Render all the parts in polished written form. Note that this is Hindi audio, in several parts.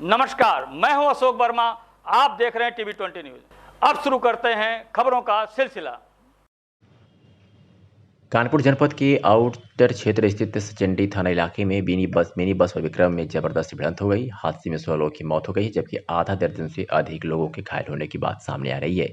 नमस्कार, मैं हूं अशोक वर्मा। आप देख रहे हैं टीवी 20 न्यूज। अब शुरू करते हैं खबरों का सिलसिला। कानपुर जनपद के आउटर क्षेत्र स्थित सचंडी थाना इलाके में मिनी बस और विक्रम में जबरदस्त भिड़ंत हो गई। हादसे में 16 लोगों की मौत हो गई, जबकि आधा दर्जन से अधिक लोगों के घायल होने की बात सामने आ रही है।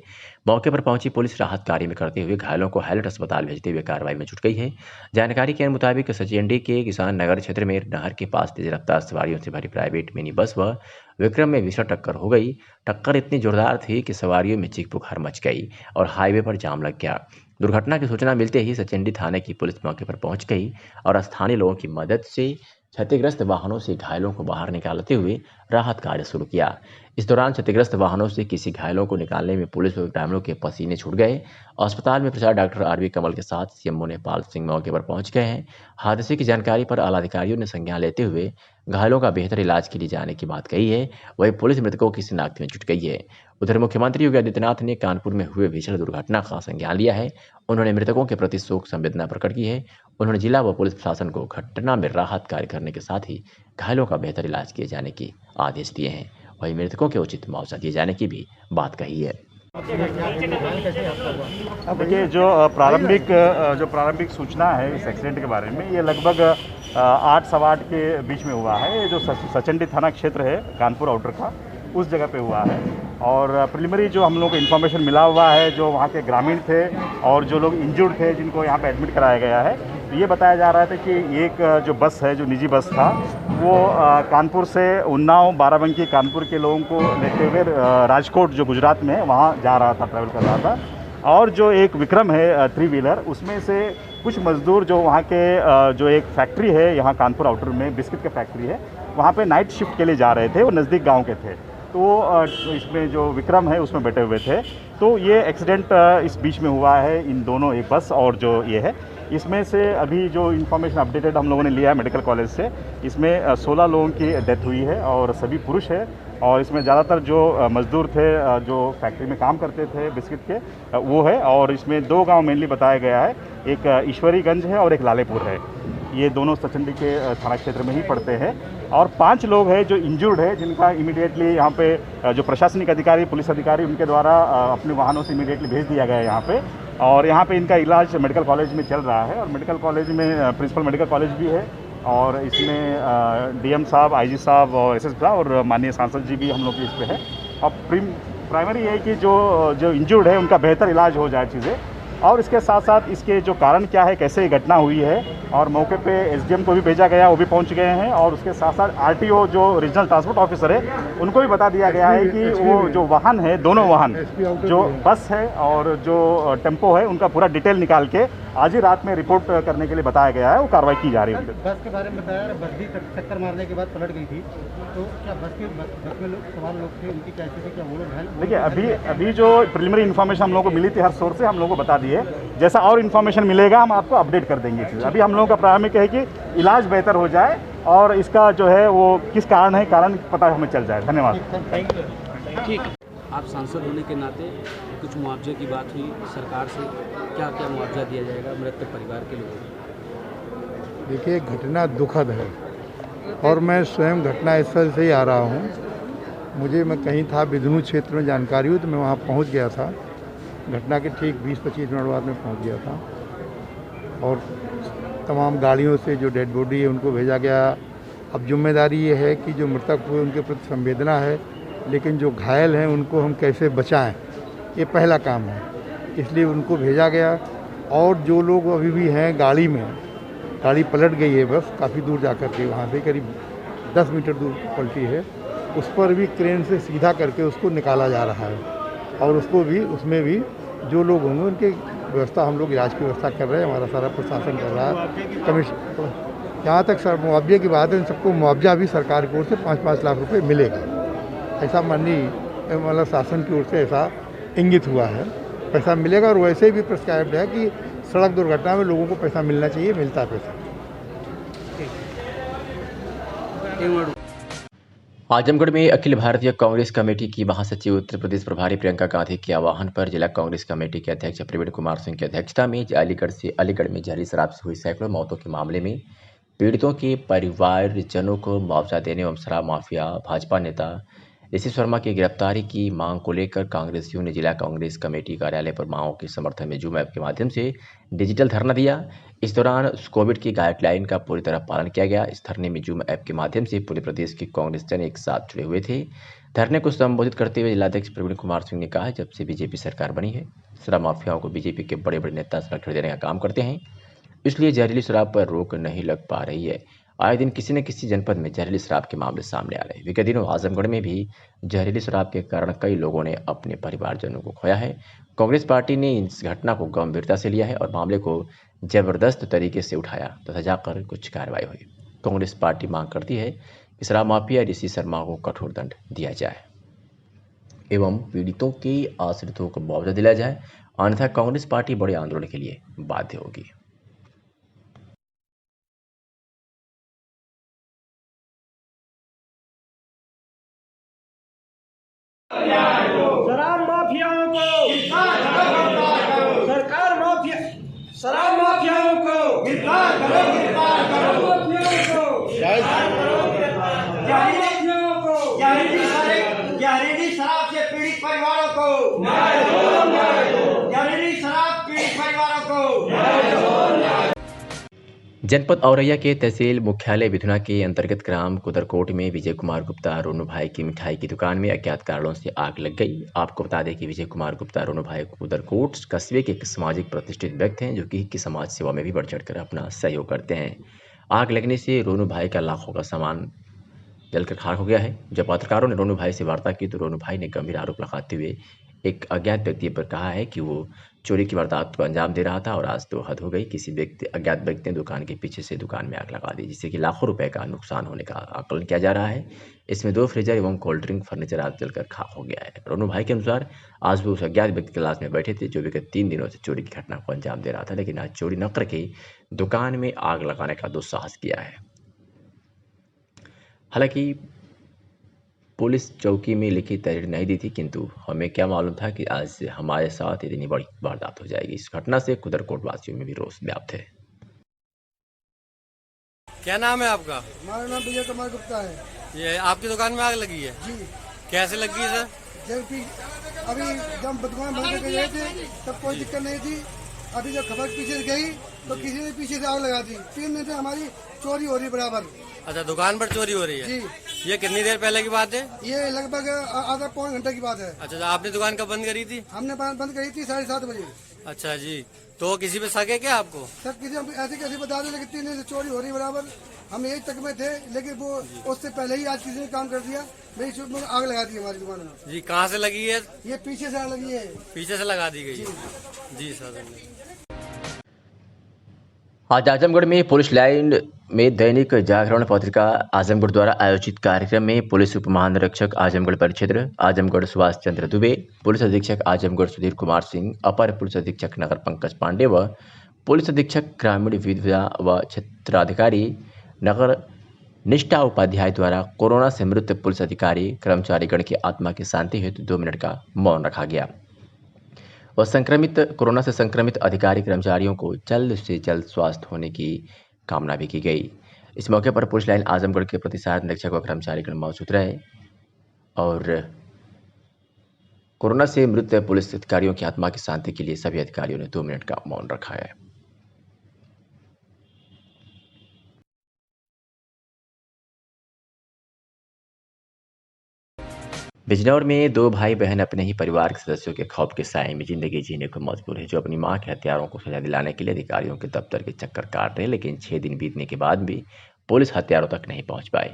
मौके पर पहुंची पुलिस राहत कार्य में करते हुए घायलों को हैलट अस्पताल भेजते हुए कार्रवाई में जुट गई है। जानकारी के मुताबिक सचंडी के किसान नगर क्षेत्र में नहर के पास तेज रफ्तार सवारियों से भरी प्राइवेट मिनी बस व विक्रम में भीषण टक्कर हो गई। टक्कर इतनी जोरदार थी कि सवारियों में चीख पुकार मच गई और हाईवे पर जाम लग गया। दुर्घटना की सूचना मिलते ही सचंडी थाने की पुलिस मौके पर पहुंच गई और स्थानीय लोगों की मदद से क्षतिग्रस्त वाहनों से घायलों को बाहर निकालते हुए राहत कार्य शुरू किया। इस दौरान क्षतिग्रस्त वाहनों से किसी घायलों को निकालने में पुलिस और ग्रामीणों के पसीने छूट गए। अस्पताल में प्रचार डॉक्टर आरवी कमल के साथ सीएमओ नेपाल सिंह मौके पर पहुंच गए हैं। हादसे की जानकारी पर आला अधिकारियों ने संज्ञान लेते हुए घायलों का बेहतर इलाज के लिए जाने की बात कही है। वहीं पुलिस मृतकों की शिनाख्त में जुट गई है। उधर मुख्यमंत्री योगी आदित्यनाथ ने कानपुर में हुए भीषण दुर्घटना का संज्ञान लिया है। उन्होंने मृतकों के प्रति शोक संवेदना प्रकट की है। उन्होंने जिला व पुलिस प्रशासन को घटना में राहत कार्य करने के साथ ही घायलों का बेहतर इलाज किए जाने के आदेश दिए हैं। वहीं मृतकों के उचित मुआवजा दिए जाने की भी बात कही है। देखिए, जो प्रारंभिक सूचना है इस एक्सीडेंट के बारे में, ये लगभग 8 सवा 8 के बीच में हुआ है। ये जो सचंडी थाना क्षेत्र है कानपुर आउटर का, उस जगह पे हुआ है। और प्रिलिमिनरी जो हम लोग को इन्फॉर्मेशन मिला हुआ है, जो वहाँ के ग्रामीण थे और जो लोग इंजर्ड थे जिनको यहाँ पे एडमिट कराया गया है, तो ये बताया जा रहा था कि एक जो बस है, जो निजी बस था, वो कानपुर से उन्नाव बाराबंकी कानपुर के लोगों को लेते हुए राजकोट जो गुजरात में है वहाँ जा रहा था, ट्रैवल कर रहा था। और जो एक विक्रम है 3 व्हीलर, उसमें से कुछ मजदूर जो वहाँ के जो एक फैक्ट्री है यहाँ कानपुर आउटर में, बिस्किट की फैक्ट्री है, वहाँ पे नाइट शिफ्ट के लिए जा रहे थे। वो नज़दीक गांव के थे, तो इसमें जो विक्रम है उसमें बैठे हुए थे। तो ये एक्सीडेंट इस बीच में हुआ है, इन दोनों, एक बस और जो ये है। इसमें से अभी जो इन्फॉर्मेशन अपडेटेड हम लोगों ने लिया है मेडिकल कॉलेज से, इसमें 16 लोगों की डेथ हुई है और सभी पुरुष है। और इसमें ज़्यादातर जो मज़दूर थे जो फैक्ट्री में काम करते थे बिस्किट के, वो है। और इसमें 2 गांव मेनली बताया गया है, एक ईश्वरीगंज है और एक लालेपुर है। ये दोनों सचंडी के थाना क्षेत्र में ही पड़ते हैं। और 5 लोग हैं जो इंजर्ड है, जिनका इमीडिएटली यहाँ पे जो प्रशासनिक अधिकारी, पुलिस अधिकारी, उनके द्वारा अपने वाहनों से इमीडिएटली भेज दिया गया है यहाँ पे। और यहाँ पे इनका इलाज मेडिकल कॉलेज में चल रहा है। और मेडिकल कॉलेज में प्रिंसिपल मेडिकल कॉलेज भी है, और इसमें डीएम साहब, आईजी साहब और एसएसपी साहब और माननीय सांसद जी भी हम लोग इस पे है। और प्राइमरी ये है कि जो इंजर्ड है उनका बेहतर इलाज हो जाए चीज़ें। और इसके साथ साथ इसके जो कारण क्या है, कैसे ये घटना हुई है, और मौके पे एसडीएम को भी भेजा गया, वो भी पहुंच गए हैं। और उसके साथ साथ आरटीओ जो रीजनल ट्रांसपोर्ट ऑफिसर है, उनको भी बता दिया गया है कि वो जो वाहन है, दोनों वाहन, जो बस है और जो टेम्पो है, उनका पूरा डिटेल निकाल के आज ही रात में रिपोर्ट करने के लिए बताया गया है। वो कार्रवाई की जा रही है। बस के बारे में बताया, बस भी टक्कर मारने के बाद पलट गई थी, तो क्या बस में लोग सवार लोग थे, उनकी क्या स्थिति, क्या वो लोग? देखिए, अभी जो प्रिलिमिनरी इन्फॉर्मेशन हम लोगों को मिली थी हर सोर्स से, हम लोगों को बता दिए। जैसा और इन्फॉर्मेशन मिलेगा हम आपको अपडेट कर देंगे। अभी हम लोगों का प्राथमिक है कि इलाज बेहतर हो जाए और इसका जो है वो किस कारण है, कारण पता हमें चल जाए। धन्यवाद। ठीक। आप सांसद होने के नाते कुछ मुआवजे की बात हुई सरकार से, क्या क्या मुआवजा दिया जाएगा मृतक परिवार के लोगों को? देखिए, घटना दुखद है और मैं स्वयं घटना स्थल से ही आ रहा हूँ। मैं कहीं था बिदनू क्षेत्र में, जानकारी हुई तो मैं वहाँ पहुँच गया था। घटना के ठीक 20-25 मिनट बाद में पहुँच गया था और तमाम गाड़ियों से जो डेड बॉडी है उनको भेजा गया। अब जिम्मेदारी ये है कि जो मृतक हुए उनके प्रति संवेदना है, लेकिन जो घायल हैं उनको हम कैसे बचाएं, ये पहला काम है, इसलिए उनको भेजा गया। और जो लोग अभी भी हैं गाड़ी में, गाड़ी पलट गई है बस काफ़ी दूर जा कर के, वहाँ से करीब 10 मीटर दूर पलटी है, उस पर भी क्रेन से सीधा करके उसको निकाला जा रहा है। और उसमें भी जो लोग होंगे उनकी व्यवस्था, हम लोग इलाज की व्यवस्था कर रहे हैं, हमारा सारा प्रशासन कर रहा है। कमिश्नर, जहाँ तक सर मुआवजे की बात है, इन सबको मुआवजा भी सरकार की ओर से 5-5 लाख रुपए मिलेगा, ऐसा माननीय शासन की ओर से ऐसा इंगित हुआ है। पैसा मिलेगा और वैसे भी प्रिस्क्राइब्ड है कि सड़क दुर्घटना में लोगों को पैसा मिलना चाहिए, मिलता है पैसा। आजमगढ़ में अखिल भारतीय कांग्रेस कमेटी की महासचिव उत्तर प्रदेश प्रभारी प्रियंका गांधी के आह्वान पर जिला कांग्रेस कमेटी के अध्यक्ष प्रवीण कुमार सिंह की अध्यक्षता में अलीगढ़ में जहरीली शराब से हुई सैकड़ों मौतों के मामले में पीड़ितों के परिवारजनों को मुआवजा देने एवं शराब माफिया भाजपा नेता ऋषि शर्मा की गिरफ्तारी की मांग को लेकर कांग्रेसियों ने जिला कांग्रेस कमेटी कार्यालय पर मांगों के समर्थन में जूम ऐप के माध्यम से डिजिटल धरना दिया। इस दौरान कोविड की गाइडलाइन का पूरी तरह पालन किया गया। इस धरने में जूम ऐप के माध्यम से पूरे प्रदेश के कांग्रेस जन एक साथ जुड़े हुए थे। धरने को संबोधित करते हुए जिलाध्यक्ष प्रवीण कुमार सिंह ने कहा, जब से बीजेपी सरकार बनी है शराब माफियाओं को बीजेपी के बड़े बड़े नेता सड़क देने का काम करते हैं, इसलिए जहरीली शराब पर रोक नहीं लग पा रही है। आए दिन किसी न किसी जनपद में जहरीली शराब के मामले सामने आ रहे हैं। विगत दिनों आजमगढ़ में भी जहरीली शराब के कारण कई लोगों ने अपने परिवारजनों को खोया है। कांग्रेस पार्टी ने इस घटना को गंभीरता से लिया है और मामले को जबरदस्त तरीके से उठाया तथा जाकर कुछ कार्रवाई हुई। कांग्रेस पार्टी मांग करती है कि शराब माफिया ऋषि शर्मा को कठोर दंड दिया जाए एवं पीड़ितों के आश्रितों को मुआवजा दिलाया जाए, अन्यथा कांग्रेस पार्टी बड़े आंदोलन के लिए बाध्य होगी। शराब माफियाओं को सरकार माफिया शराब माफियाओं को गिरफ्तार करो, गिरफ्तार करो जहरीली शराब से पीड़ित परिवारों को जहरीली शराब पीड़ित परिवारों को। जनपद औरैया के तहसील मुख्यालय विधुना के अंतर्गत ग्राम कुदरकोट में विजय कुमार गुप्ता रोनू भाई की मिठाई की दुकान में अज्ञात कारणों से आग लग गई। आपको बता दें कि विजय कुमार गुप्ता रोनू भाई कुदरकोट कस्बे के एक सामाजिक प्रतिष्ठित व्यक्ति हैं, जो कि समाज सेवा में भी बढ़ चढ़कर अपना सहयोग करते हैं। आग लगने से रोनू भाई का लाखों का सामान जलकर खाक हो गया है। जब पत्रकारों ने रोनू भाई से वार्ता की तो रोनू भाई ने गंभीर आरोप लगाते हुए एक अज्ञात व्यक्ति पर कहा है कि वो चोरी की वारदात को अंजाम दे रहा था और आज तो हद हो गई। किसी अज्ञात व्यक्ति ने दुकान के पीछे से दुकान में आग लगा दी, जिससे कि लाखों रुपए का नुकसान होने का आकलन किया जा रहा है। इसमें 2 फ्रीजर एवं कोल्ड ड्रिंक फर्नीचर आदि जलकर खाक हो गया है। रोनू भाई के अनुसार आज वो उस अज्ञात व्यक्ति की क्लास में बैठे थे, जो विगत 3 दिनों से चोरी की घटना को अंजाम दे रहा था, लेकिन आज चोरी न करके दुकान में आग लगाने का दुस्साहस किया है। हालांकि पुलिस चौकी में लिखी तहरीर नहीं दी थी, किंतु हमें क्या मालूम था कि आज हमारे साथ इतनी बड़ी वारदात हो जाएगी। इस घटना से कुदरकोट वासियों में भी रोष व्याप्त है। क्या नाम है आपका? हमारा नाम विजय कुमार गुप्ता है। ये आपकी दुकान में आग लगी है? जी। कैसे लगी सर? जबकि अभी जब दुकान बंद करके गए थे तब कोई दिक्कत नहीं थी। अभी जब खबर पीछे गई तो किसी ने पीछे से आग लगा दी। 3 दिन से हमारी चोरी हो रही बराबर। अच्छा, दुकान पर चोरी हो रही है? जी। ये कितनी देर पहले की बात है? ये लगभग आधा पौन घंटे की बात है। अच्छा, आपने दुकान कब बंद करी थी? हमने बंद करी थी 7:30 बजे। अच्छा जी, तो किसी पे शक है क्या आपको? सर किसी ऐसे कैसे बता दें, लेकिन 3 दिन से चोरी हो रही बराबर। हम यही तक में थे, लेकिन वो उससे पहले ही आज किसी ने काम कर दिया। मेरी शूट में आग लगा दी हमारी दुकान में। जी, कहाँ से लगी है? ये पीछे से आग लगी है। पीछे से लगा दी गई? जी सर। आज आजमगढ़ में पुलिस लाइन में दैनिक जागरण पत्रिका आजमगढ़ द्वारा आयोजित कार्यक्रम में पुलिस उप महानिरीक्षक आजमगढ़ परिक्षेत्र आजमगढ़ सुभाष चंद्र दुबे, पुलिस अधीक्षक आजमगढ़ सुधीर कुमार सिंह, अपर पुलिस अधीक्षक नगर पंकज पांडे व पुलिस अधीक्षक ग्रामीण विधवा व क्षेत्राधिकारी नगर निष्ठा उपाध्याय द्वारा कोरोना से मृत पुलिस अधिकारी कर्मचारीगण की आत्मा की शांति हेतु 2 मिनट का मौन रखा गया और कोरोना से संक्रमित अधिकारी कर्मचारियों को जल्द से जल्द स्वस्थ होने की कामना भी की गई। इस मौके पर पुलिस लाइन आजमगढ़ के प्रतिशत निरीक्षक व कर्मचारीगण मौजूद रहे और कोरोना से मृत पुलिस अधिकारियों की आत्मा की शांति के लिए सभी अधिकारियों ने 2 मिनट का मौन रखा है। बिजनौर में 2 भाई बहन अपने ही परिवार के सदस्यों के खौफ के साए में जिंदगी जीने को मजबूर है, जो अपनी मां के हत्यारों को सजा दिलाने के लिए अधिकारियों के दफ्तर के चक्कर काट रहे, लेकिन 6 दिन बीतने के बाद भी पुलिस हत्यारों तक नहीं पहुंच पाई।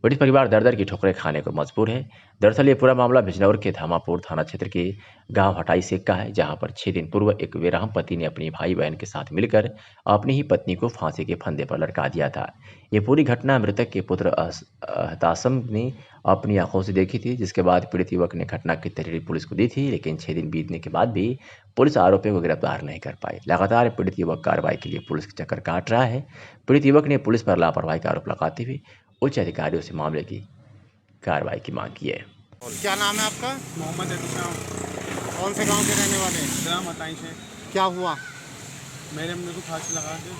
पीड़ित परिवार दर दर की ठोकरें खाने को मजबूर है। दरअसल ये पूरा मामला बिजनौर के धामापुर थाना क्षेत्र के गांव हटाई सेक का है, जहां पर 6 दिन पूर्व एक बेरहम पति ने अपनी भाई बहन के साथ मिलकर अपनी ही पत्नी को फांसी के फंदे पर लटका दिया था। ये पूरी घटना मृतक के पुत्र हतासम ने अपनी आंखों से देखी थी, जिसके बाद पीड़ित युवक ने घटना की तहरीर पुलिस को दी थी, लेकिन 6 दिन बीतने के बाद भी पुलिस आरोपियों को गिरफ्तार नहीं कर पाई। लगातार पीड़ित युवक कार्रवाई के लिए पुलिस के चक्कर काट रहा है। पीड़ित युवक ने पुलिस पर लापरवाही का आरोप लगाते हुए उच्च अधिकारियों से मामले की कार्रवाई की मांग की है। क्या नाम है आपका? मोहम्मद अबूशाम। कौन से गांव के रहने वाले हैं? ग्राम हटाई से। क्या हुआ? मेरे को फांसी लगा के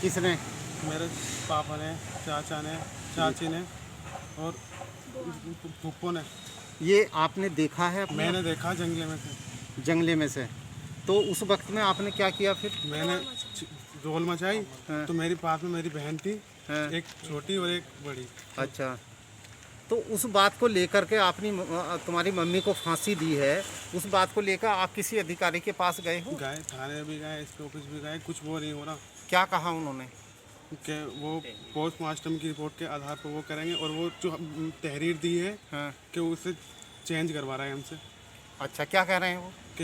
किसने? मेरे पापा ने, चाचा ने, चाची ने और फूफो ने। ये आपने देखा है? मैंने देखा जंगले में से। जंगले में से। तो उस वक्त में आपने क्या किया फिर? मैंने रोल मचाई। तो मेरी पास में मेरी बहन थी, एक छोटी और एक बड़ी। अच्छा, तो उस बात को लेकर के आपने तुम्हारी मम्मी को फांसी दी है, उस बात को लेकर आप किसी अधिकारी के पास गए हो? गए, थाने भी गए, एसपी ऑफिस भी गए, कुछ वो नहीं हो रहा। क्या कहा उन्होंने? कि वो पोस्टमार्टम की रिपोर्ट के आधार पर वो करेंगे, और वो जो तहरीर दी है कि उसे चेंज करवा रहा है हमसे। अच्छा, क्या कह रहे हैं वो? कि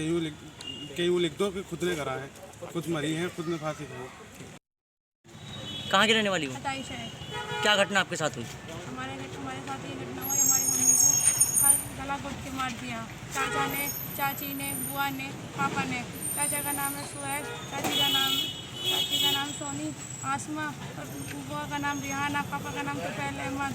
यूँ लिख दो कि खुद ने करा है, खुद मरी है, खुद ने फांसी खाई। कहाँ की रहने वाली हो? क्या घटना आपके साथ हुई? हमारे साथ ये घटना हुई। हमारी मम्मी को गला घोट के मार दिया। चाचा ने, चाची ने, बुआ ने, पापा ने। चाचा का नाम है सुहैब, चाची का नाम सोनी आसमा, और बुआ का नाम रिहाना, पापा का नाम तुफैल अहमद।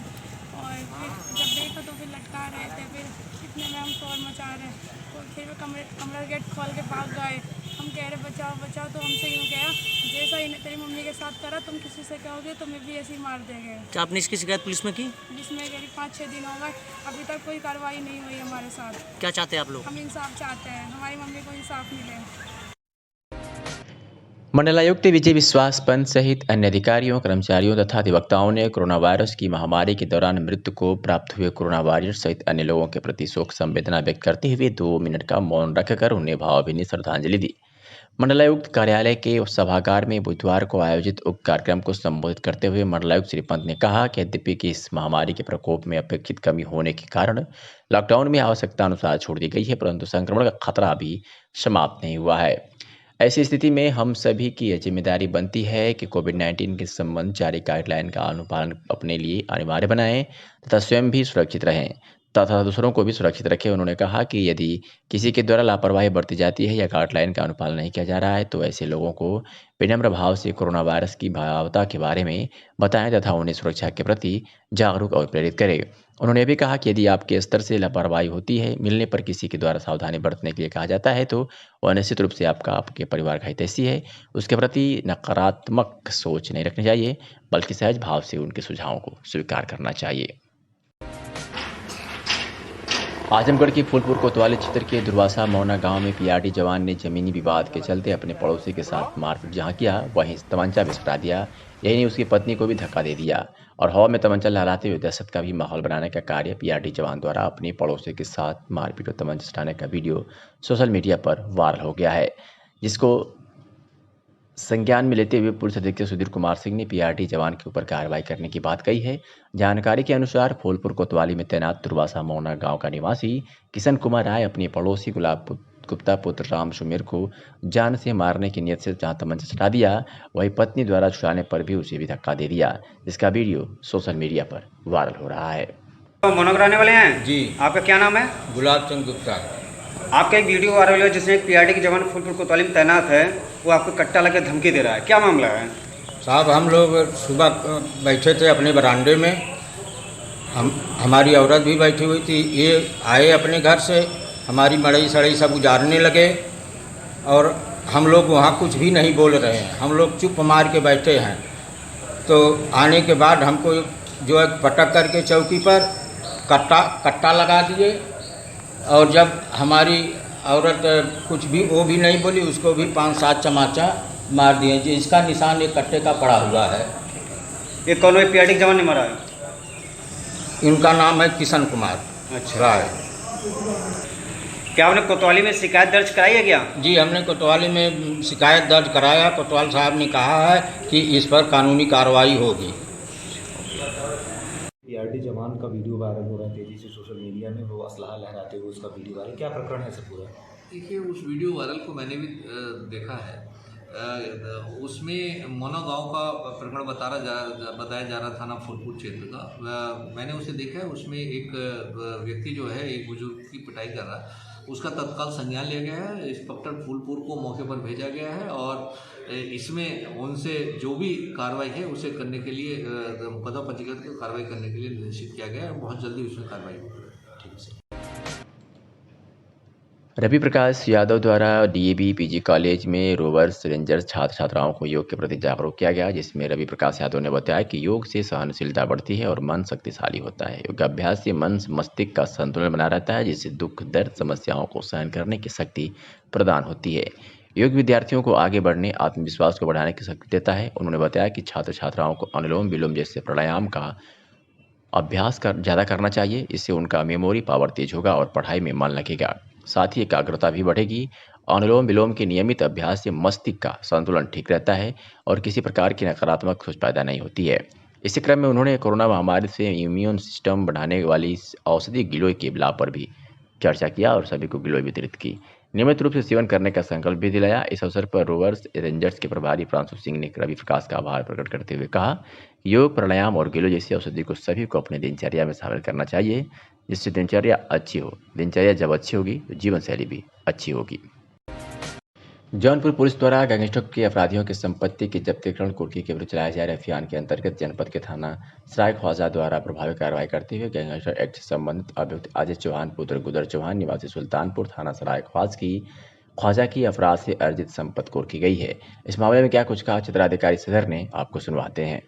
और फिर जब देखो तो फिर लटका रहे थे। फिर इतने में हम शोर मचा रहे, तो फिर वे कमरा गेट खोल के भाग गए। हम कह रहे बचाओ बचाओ, तो हमसे यूँ कहा जैसा इन्हें तेरी मम्मी के साथ करा तुम किसी से कहोगे तुम्हें भी ऐसे ही मार देंगे। क्या आपने इसकी शिकायत पुलिस में की? पुलिस में करीब 5-6 दिन हो गए, अभी तक कोई कार्रवाई नहीं हुई हमारे साथ। क्या चाहते हैं आप लोग? हम इंसाफ चाहते हैं, हमारी मम्मी को इंसाफ मिले। मंडलायुक्त विजय विश्वास पंत सहित अन्य अधिकारियों, कर्मचारियों तथा अधिवक्ताओं ने कोरोना वायरस की महामारी के दौरान मृत्यु को प्राप्त हुए कोरोना वॉरियर्स सहित अन्य लोगों के प्रति शोक संवेदना व्यक्त करते हुए 2 मिनट का मौन रखकर उन्हें भावभीनी श्रद्धांजलि दी। मंडलायुक्त कार्यालय के सभागार में बुधवार को आयोजित उक्त कार्यक्रम को संबोधित करते हुए मंडलायुक्त श्री पंत ने कहा कि यद्यपि कि इस महामारी के प्रकोप में अपेक्षित कमी होने के कारण लॉकडाउन में आवश्यकता अनुसार छोड़ दी गई है, परंतु संक्रमण का खतरा अभी समाप्त नहीं हुआ है। ऐसी स्थिति में हम सभी की यह जिम्मेदारी बनती है कि कोविड-19 के संबंध जारी गाइडलाइन का अनुपालन अपने लिए अनिवार्य बनाएं तथा स्वयं भी सुरक्षित रहें तथा दूसरों को भी सुरक्षित रखें। उन्होंने कहा कि यदि किसी के द्वारा लापरवाही बरती जाती है या गाइडलाइन का अनुपालन नहीं किया जा रहा है तो ऐसे लोगों को विनम्र भाव से कोरोना वायरस की भयावहता के बारे में बताएं तथा उन्हें सुरक्षा के प्रति जागरूक और प्रेरित करें। उन्होंने भी कहा कि यदि आपके स्तर से लापरवाही होती है, मिलने पर किसी के द्वारा सावधानी बरतने के लिए कहा जाता है तो वह निश्चित रूप से आपके परिवार का हितैषी है, उसके प्रति नकारात्मक सोच नहीं रखनी चाहिए बल्कि सहज भाव से उनके सुझावों को स्वीकार करना चाहिए। आजमगढ़ की फूलपुर कोतवाली क्षेत्र के दुर्वासा मौना गांव में पीआरडी जवान ने जमीनी विवाद के चलते अपने पड़ोसी के साथ मारपीट जहां किया वहीं तमंचा भी सटा दिया। यही नहीं, उसकी पत्नी को भी धक्का दे दिया और हवा में तमंचा लहराते हुए दहशत का भी माहौल बनाने का कार्य पीआरडी जवान द्वारा अपने पड़ोसी के साथ मारपीट और तमंचा सटाने का वीडियो सोशल मीडिया पर वायरल हो गया है, जिसको संज्ञान में लेते हुए पुलिस अधीक्षक सुधीर कुमार सिंह ने पीआरडी जवान के ऊपर कार्रवाई करने की बात कही है। जानकारी के अनुसार फूलपुर कोतवाली में तैनात दुर्वासा मौना गांव का निवासी किशन कुमार राय अपने पड़ोसी गुलाब गुप्ता पुत्र राम सुमेर को जान से मारने की नियत से जहां तमंचा सटा दिया वही पत्नी द्वारा छुड़ाने पर भी उसे भी धक्का दे दिया, जिसका वीडियो सोशल मीडिया पर वायरल हो रहा है। तो मौना कराने वाले हैं जी। आपका क्या नाम है? गुलाब चंद गुप्ता। आपका एक वीडियो वायरल हुआ जिसमें एक पीआरडी के जवान फूलपुर कोतवाली में तैनात है, वो आपको कट्टा लगा धमकी दे रहा है, क्या मामला है? साहब, हम लोग सुबह बैठे थे अपने बरामदे में, हमारी औरत भी बैठी हुई थी। ये आए अपने घर से, हमारी मड़ई सड़ई सब उजाड़ने लगे और हम लोग वहाँ कुछ भी नहीं बोल रहे हैं, हम लोग चुप मार के बैठे हैं। तो आने के बाद हमको जो है पटक करके चौकी पर कट्टा लगा दिए और जब हमारी औरत कुछ भी वो भी नहीं बोली, उसको भी 5-7 चमाचा मार दिए, जिसका निशान एक कट्टे का पड़ा हुआ है। ये कौन है पीआरडी के जवान ने मारा है? इनका नाम है किशन कुमार राय। क्या आपने कोतवाली में शिकायत दर्ज कराई है क्या? जी, हमने कोतवाली में शिकायत दर्ज कराया। कोतवाल साहब ने कहा है कि इस पर कानूनी कार्रवाई होगी। पीआरडी जवान का वीडियो वायरल हो रहा है तेज़ी से सोशल मीडिया में, वो असलहा लहराते हुए उसका वीडियो वायरल, क्या प्रकरण है सब पूरा? देखिए, उस वीडियो वायरल को मैंने भी देखा है। उसमें मौना गांव का प्रकरण बताया जा रहा थाना फूलपुर क्षेत्र का। मैंने उसे देखा है, उसमें एक व्यक्ति जो है एक बुजुर्ग की पिटाई कर रहा है, उसका तत्काल संज्ञान लिया गया है। इंस्पेक्टर फूलपुर को मौके पर भेजा गया है और इसमें उनसे जो भी कार्रवाई है उसे करने के लिए मुकदमा पंजीकृत कार्रवाई करने के लिए निर्देशित किया गया है। बहुत जल्दी उसमें कार्रवाई होगी। ठीक है। रवि प्रकाश यादव द्वारा डीएवी पीजी कॉलेज में रोवर्स रेंजर्स छात्र छात्राओं को योग के प्रति जागरूक किया गया, जिसमें रवि प्रकाश यादव ने बताया कि योग से सहनशीलता बढ़ती है और मन शक्तिशाली होता है। योगाभ्यास से मन मस्तिष्क का संतुलन बना रहता है, जिससे दुख दर्द समस्याओं को सहन करने की शक्ति प्रदान होती है। योग विद्यार्थियों को आगे बढ़ने, आत्मविश्वास को बढ़ाने की शक्ति देता है। उन्होंने बताया कि छात्र छात्राओं को अनुलोम विलोम जैसे प्राणायाम का अभ्यास ज़्यादा करना चाहिए। इससे उनका मेमोरी पावर तेज होगा और पढ़ाई में मन लगेगा, साथ ही एकाग्रता भी बढ़ेगी। अनुलोम विलोम के नियमित अभ्यास से मस्तिष्क का संतुलन ठीक रहता है और किसी प्रकार की नकारात्मक सोच पैदा नहीं होती है। इसी क्रम में उन्होंने कोरोना महामारी से इम्यून सिस्टम बढ़ाने वाली औषधि गिलोय के लाभ पर भी चर्चा किया और सभी को गिलोय वितरित की। नियमित रूप से सेवन करने का संकल्प भी दिलाया। इस अवसर पर रोवर्स रेंजर्स के प्रभारी प्रांशु सिंह ने रवि प्रकाश का आभार प्रकट करते हुए कहा, योग, प्राणायाम और गिलोय जैसी औषधि को सभी को अपने दिनचर्या में शामिल करना चाहिए, जिससे दिनचर्या अच्छी हो। दिनचर्या जब अच्छी होगी तो जीवन शैली भी अच्छी होगी। जौनपुर पुलिस द्वारा गैंगस्टर के अपराधियों की संपत्ति की जब्तीकरण कुर्की के विरुद्ध चलाए जा रहे अभियान के अंतर्गत जनपद के थाना सराय ख्वाजा द्वारा प्रभावी कार्रवाई करते हुए गैंगस्टर एक्ट से संबंधित अभियुक्त अजय चौहान पुत्र गुदर चौहान निवासी सुल्तानपुर थाना सराय ख्वाजा की अपराध से अर्जित संपत्ति कुर्की गई है। इस मामले में क्या कुछ कहा चित्राधिकारी सदर ने, आपको सुनवाते हैं।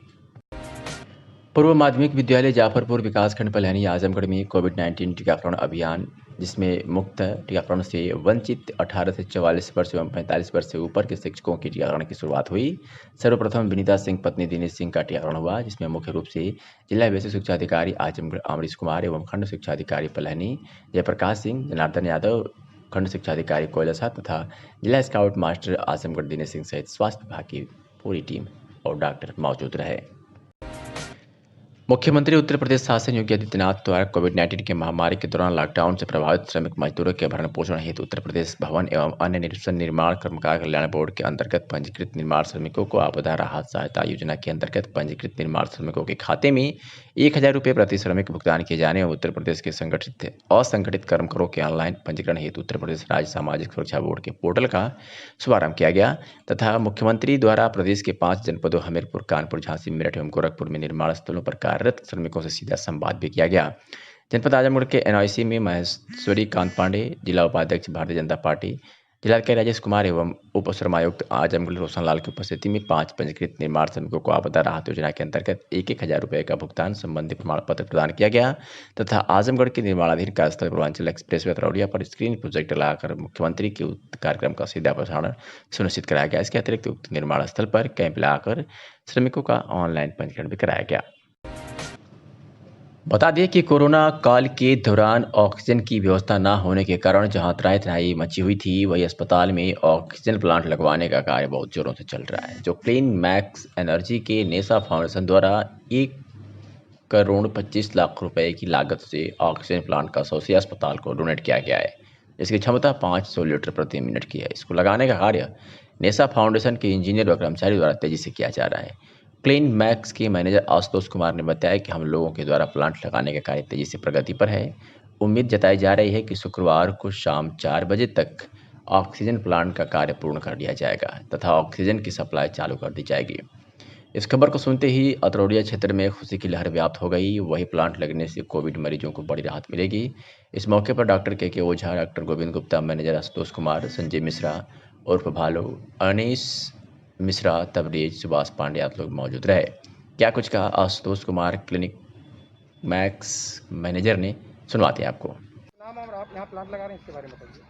पूर्व माध्यमिक विद्यालय जाफरपुर विकासखंड पलहनी आजमगढ़ में कोविड-19 टीकाकरण अभियान, जिसमें मुक्त टीकाकरण से वंचित 18 से 44 वर्ष एवं 45 वर्ष से ऊपर के शिक्षकों की टीकाकरण की शुरुआत हुई। सर्वप्रथम विनीता सिंह पत्नी दिनेश सिंह का टीकाकरण हुआ, जिसमें मुख्य रूप से जिला बेसिक शिक्षा अधिकारी आजमगढ़ अमरीश कुमार एवं खंड शिक्षा अधिकारी पलहनी जयप्रकाश सिंह, जनार्दन यादव, खंड शिक्षा अधिकारी कोयलसा तथा जिला स्काउट मास्टर आजमगढ़ दिनेश सिंह सहित स्वास्थ्य विभाग की पूरी टीम और डॉक्टर मौजूद रहे। मुख्यमंत्री उत्तर प्रदेश शासन योगी आदित्यनाथ द्वारा कोविड-19 की महामारी के दौरान लॉकडाउन से प्रभावित श्रमिक मजदूरों के भरण पोषण हेतु उत्तर प्रदेश भवन एवं अन्य निर्माण कर्मकार कल्याण बोर्ड के अंतर्गत पंजीकृत निर्माण श्रमिकों को आपदा राहत सहायता योजना के अंतर्गत पंजीकृत निर्माण श्रमिकों के खाते में 1000 रुपये प्रति श्रमिक भुगतान किए जाने और उत्तर प्रदेश के असंगठित कर्मकारों के ऑनलाइन पंजीकरण हेतु उत्तर प्रदेश राज्य सामाजिक सुरक्षा बोर्ड के पोर्टल का शुभारंभ किया गया तथा मुख्यमंत्री द्वारा प्रदेश के 5 जनपदों हमीरपुर, कानपुर, झांसी, मेरठ एवं गोरखपुर में निर्माण स्थलों पर कार्यरत श्रमिकों से सीधा संवाद भी किया गया। जनपद आजमगढ़ के एनआईसी में महेश्वरी कांत पांडे, जिला उपाध्यक्ष भारतीय जनता पार्टी, जिलाधिकारी राजेश कुमार एवं उप श्रमायुक्त आजमगढ़ रोशन लाल की उपस्थिति में 5 पंजीकृत निर्माण श्रमिकों को आपदा राहत योजना के अंतर्गत 1000 रुपये का भुगतान संबंधी प्रमाण पत्र प्रदान किया गया तथा आजमगढ़ के निर्माणाधीन कार्यस्थल पूर्वांचल एक्सप्रेस वे तरौड़िया पर स्क्रीन प्रोजेक्टर लगाकर मुख्यमंत्री के कार्यक्रम का सीधा प्रसारण सुनिश्चित कराया गया। इसके अतिरिक्त उक्त निर्माण स्थल पर कैंप लगाकर श्रमिकों का ऑनलाइन पंजीकरण भी कराया गया। बता दें कि कोरोना काल के दौरान ऑक्सीजन की व्यवस्था न होने के कारण जहां त्राही मची हुई थी, वही अस्पताल में ऑक्सीजन प्लांट लगवाने का कार्य बहुत जोरों से चल रहा है। जो क्लीन मैक्स एनर्जी के नेसा फाउंडेशन द्वारा 1,25 लाख रुपए की लागत से ऑक्सीजन प्लांट का सौसिया अस्पताल को डोनेट किया गया है। इसकी क्षमता 500 लीटर प्रति मिनट की है। इसको लगाने का कार्य नेसा फाउंडेशन के इंजीनियर व कर्मचारी द्वारा तेजी से किया जा रहा है। क्लीन मैक्स के मैनेजर आशुतोष कुमार ने बताया कि हम लोगों के द्वारा प्लांट लगाने का कार्य तेजी से प्रगति पर है। उम्मीद जताई जा रही है कि शुक्रवार को शाम 4 बजे तक ऑक्सीजन प्लांट का कार्य पूर्ण कर लिया जाएगा तथा ऑक्सीजन की सप्लाई चालू कर दी जाएगी। इस खबर को सुनते ही अतरौड़िया क्षेत्र में खुशी की लहर व्याप्त हो गई। वही प्लांट लगने से कोविड मरीजों को बड़ी राहत मिलेगी। इस मौके पर डॉक्टर के ओझा, डॉक्टर गोविंद गुप्ता, मैनेजर आशुतोष कुमार, संजय मिश्रा उर्फ भालो, अनीस मिश्रा, तबरेज, सुभाष पांडे आप लोग मौजूद रहे। क्या कुछ कहा Ashutosh Kumar clinic max manager ने, सुनवाते हैं आपको। नाम और आप यहाँ प्लांट लगा रहे हैं, इसके बारे में बताइए।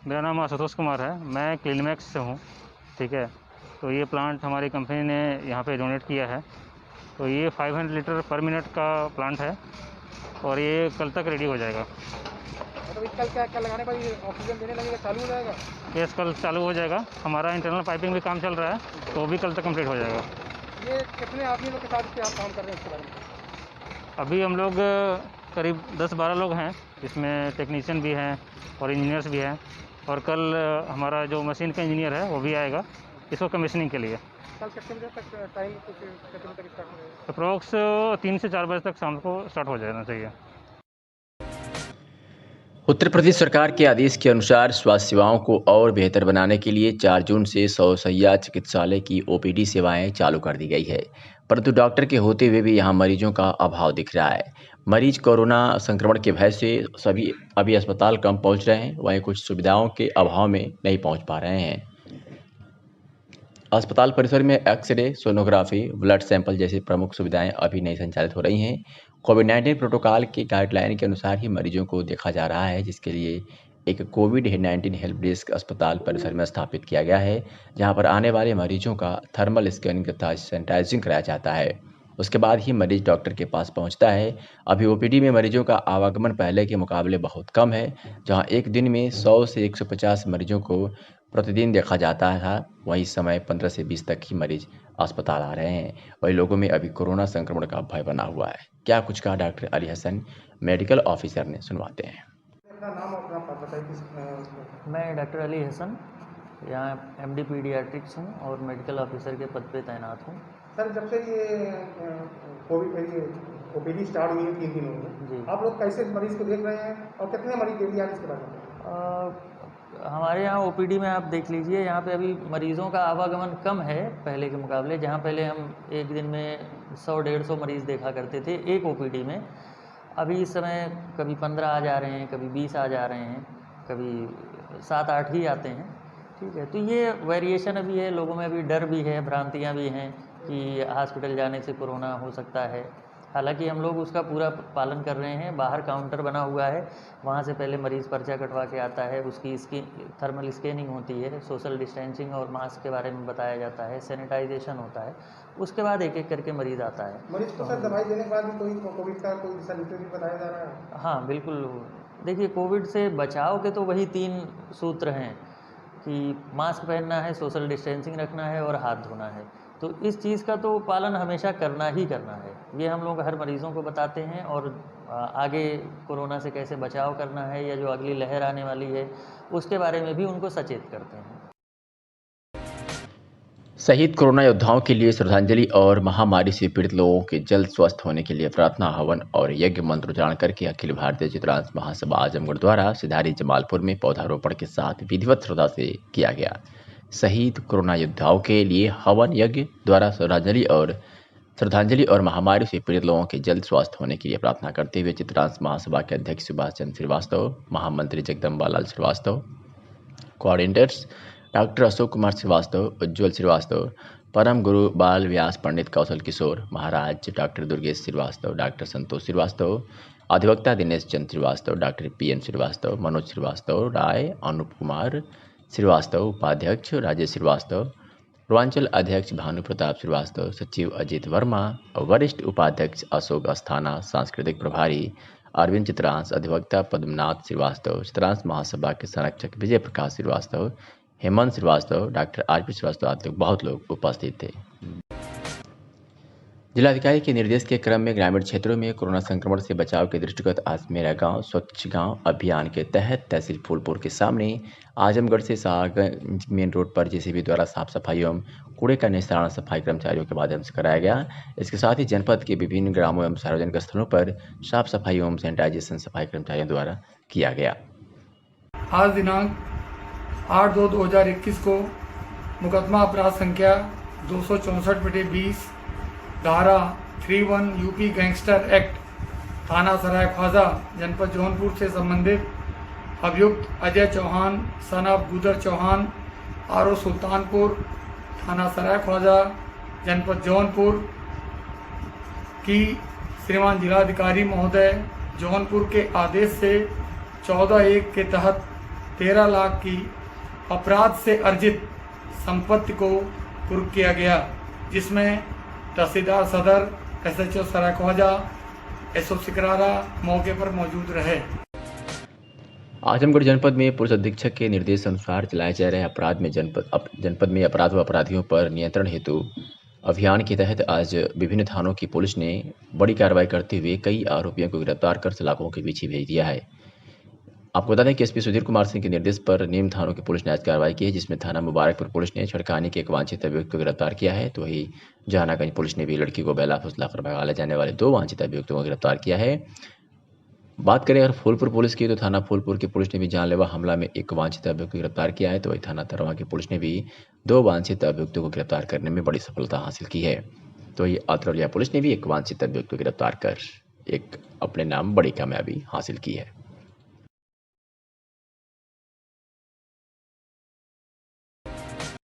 मेरा नाम आशुतोष कुमार है, मैं क्लीन मैक्स से हूँ। ठीक है, तो ये प्लांट हमारी कंपनी ने यहाँ पे डोनेट किया है। तो ये 500 लीटर पर मिनट का प्लांट है और ये कल तक रेडी हो जाएगा। मतलब कल क्या लगाने पर ऑक्सीजन देने लगेगा, चालू हो जाएगा? यस, कल चालू हो जाएगा। हमारा इंटरनल पाइपिंग भी काम चल रहा है, तो वो भी कल तक कंप्लीट हो जाएगा। ये कितने आदमी लोग के साथ आप काम कर रहे हैं इसके बारे में? अभी हम लोग करीब 10-12 लोग हैं, इसमें टेक्नीशियन भी हैं और इंजीनियर्स भी हैं। और कल हमारा जो मशीन का इंजीनियर है वो भी आएगा इसको कमीशनिंग के लिए। कल कितने बजे तक टाइम, कितने बजे तक स्टार्ट हो जाएगा? अप्रोक्स 3 से 4 बजे तक शाम को स्टार्ट हो जाना चाहिए। उत्तर प्रदेश सरकार के आदेश के अनुसार स्वास्थ्य सेवाओं को और बेहतर बनाने के लिए 4 जून से 100 शैय्या चिकित्सालय की ओपीडी सेवाएं चालू कर दी गई है। परंतु डॉक्टर के होते हुए भी यहाँ मरीजों का अभाव दिख रहा है। मरीज कोरोना संक्रमण के भय से सभी अभी अस्पताल कम पहुँच रहे हैं, वहीं कुछ सुविधाओं के अभाव में नहीं पहुँच पा रहे हैं। अस्पताल परिसर में एक्सरे, सोनोग्राफी, ब्लड सैंपल जैसी प्रमुख सुविधाएं अभी नहीं संचालित हो रही हैं। कोविड-19 प्रोटोकॉल के गाइडलाइन के अनुसार ही मरीजों को देखा जा रहा है, जिसके लिए एक कोविड-19 हेल्प डेस्क अस्पताल परिसर में स्थापित किया गया है, जहां पर आने वाले मरीजों का थर्मल स्कैनिंग तथा सैनिटाइजिंग कराया जाता है। उसके बाद ही मरीज डॉक्टर के पास पहुंचता है। अभी ओपीडी में मरीजों का आवागमन पहले के मुकाबले बहुत कम है, जहां एक दिन में 100 से 150 मरीजों को प्रतिदिन देखा जाता था, वहीं इस समय 15 से 20 तक ही मरीज अस्पताल आ रहे हैं। वही लोगों में अभी कोरोना संक्रमण का भय बना हुआ है। क्या कुछ कहा doctor Ali Hasan, medical officer ने, सुनवाते हैं। मैं डॉक्टर अली हसन यहाँ एमडी पीडियाट्रिक्स हूँ और मेडिकल ऑफिसर के पद पे तैनात हूँ। सर, जब से ये कोविड ओपीडी स्टार्ट हुई है 3 दिनों में, आप लोग कैसे मरीज को देख रहे हैं और कितने मरीज डेली आए इसके बारे में? हमारे यहाँ ओपीडी में आप देख लीजिए, यहाँ पे अभी मरीज़ों का आवागमन कम है पहले के मुकाबले। जहाँ पहले हम एक दिन में 100-150 मरीज़ देखा करते थे एक ओपीडी में, अभी इस समय कभी 15 आ जा रहे हैं, कभी 20 आ जा रहे हैं, कभी 7-8 ही आते हैं। ठीक है, तो ये वेरिएशन अभी है, लोगों में अभी डर भी है, भ्रांतियाँ भी हैं कि हॉस्पिटल जाने से कोरोना हो सकता है। हालांकि हम लोग उसका पूरा पालन कर रहे हैं। बाहर काउंटर बना हुआ है, वहाँ से पहले मरीज़ पर्चा कटवा के आता है, उसकी थर्मल स्कैनिंग होती है, सोशल डिस्टेंसिंग और मास्क के बारे में बताया जाता है, सैनिटाइजेशन होता है, उसके बाद एक एक करके मरीज़ आता है। मरीज को सर दवाई देने के बाद भी कोई कोविड का कोई दिशा निर्देश बताया जा रहा है? हाँ बिल्कुल, देखिए कोविड से बचाव के तो वही 3 सूत्र हैं कि मास्क पहनना है, सोशल डिस्टेंसिंग रखना है और हाथ धोना है। तो इस चीज़ का तो पालन हमेशा करना ही करना है। ये हम लोग हर मरीज़ों को बताते हैं और आगे कोरोना से कैसे बचाव करना है या जो अगली लहर आने वाली है उसके बारे में भी उनको सचेत करते हैं। शहीद कोरोना योद्धाओं के लिए श्रद्धांजलि और महामारी से पीड़ित लोगों के जल्द स्वस्थ होने के लिए प्रार्थना, हवन और यज्ञ मंत्रोच्चारण करके अखिल भारतीय चित्रांश महासभा आजमगढ़ द्वारा सिधारी जमालपुर में पौधारोपण के साथ विधिवत श्रद्धा से किया गया। शहीद कोरोना योद्धाओं के लिए हवन यज्ञ द्वारा श्रद्धांजलि और महामारी से पीड़ित लोगों के जल्द स्वास्थ्य होने के लिए प्रार्थना करते हुए चित्रांश महासभा के अध्यक्ष सुभाष चंद्र श्रीवास्तव, महामंत्री जगदम्बा लाल श्रीवास्तव, कोऑर्डिनेटर्स डॉक्टर अशोक कुमार श्रीवास्तव, उज्ज्वल श्रीवास्तव, परम गुरु बाल व्यास पंडित कौशल किशोर महाराज, डॉक्टर दुर्गेश श्रीवास्तव, डॉक्टर संतोष श्रीवास्तव, अधिवक्ता दिनेश चंद्र श्रीवास्तव, डॉक्टर पीएन श्रीवास्तव, मनोज श्रीवास्तव राय, अनुप कुमार श्रीवास्तव, उपाध्यक्ष राजेश श्रीवास्तव, पूर्वांचल अध्यक्ष भानु प्रताप श्रीवास्तव, सचिव अजित वर्मा, वरिष्ठ उपाध्यक्ष अशोक अस्थाना, सांस्कृतिक प्रभारी अरविंद चित्रांश, अधिवक्ता पद्मनाथ श्रीवास्तव, चित्रांश महासभा के संरक्षक विजय प्रकाश श्रीवास्तव, हेमंत श्रीवास्तव, डॉक्टर आरपी श्रीवास्तव आदि बहुत लोग उपस्थित थे। जिलाधिकारी के निर्देश के क्रम में ग्रामीण क्षेत्रों में कोरोना संक्रमण से बचाव के दृष्टिगत आज मेरा गांव स्वच्छ गांव अभियान के तहत तहसील फूलपुर के सामने आजमगढ़ से शाहगंज मेन रोड पर जेसीबी द्वारा साफ सफाई एवं कूड़े का निस्तारण सफाई कर्मचारियों के माध्यम से कराया गया। इसके साथ ही जनपद के विभिन्न ग्रामों एवं सार्वजनिक स्थलों पर साफ सफाई एवं सैनिटाइजेशन सफाई कर्मचारियों द्वारा किया गया। आज दिनांक 8/2/2021 को मुकदमा अपराध संख्या 264/20 धारा 31 यूपी गैंगस्टर एक्ट थाना सराय ख्वाजा जनपद जौनपुर से संबंधित अभियुक्त Ajay Chauhan son of Gudar Chauhan RO Sultanpur थाना सराय ख्वाजा जनपद जौनपुर की श्रीमान जिलाधिकारी महोदय जौनपुर के आदेश से 14(1) के तहत 13 लाख की अपराध से अर्जित संपत्ति को कुर्क किया गया, जिसमें तहसीलदार सदर, एसएचओ सराय ख्वाजा, एसओ सिकरारा मौके पर मौजूद रहे। आजमगढ़ जनपद में पुलिस अधीक्षक के निर्देश अनुसार चलाए जा रहे जनपद में अपराध व अपराधियों पर नियंत्रण हेतु अभियान के तहत आज विभिन्न थानों की पुलिस ने बड़ी कार्रवाई करते हुए कई आरोपियों को गिरफ्तार कर सलाखों के पीछे भेज दिया है। आपको बता दें कि एसपी सुधीर कुमार सिंह के निर्देश पर निम्न थानों की पुलिस ने आज कार्रवाई की है, जिसमें थाना मुबारकपुर पुलिस ने छड़कानी के एक वांछित अभियुक्त को गिरफ्तार किया है, तो वही जहानागंज पुलिस ने भी लड़की को बेला फुसला कर भगा ले जाने वाले 2 वांछित अभियुक्तों को गिरफ्तार किया है। बात करें अगर फूलपुर पुलिस की, तो थाना फूलपुर की पुलिस ने भी जानलेवा हमला में एक वांछित अभियुक्त को गिरफ्तार किया है, तो वही थाना तरवा की पुलिस ने भी 2 वांछित अभियुक्तों को गिरफ्तार करने में बड़ी सफलता हासिल की है। तो ये अतरौलिया पुलिस ने भी एक वांछित अभियुक्त को गिरफ्तार कर एक अपने नाम बड़ी कामयाबी हासिल की है।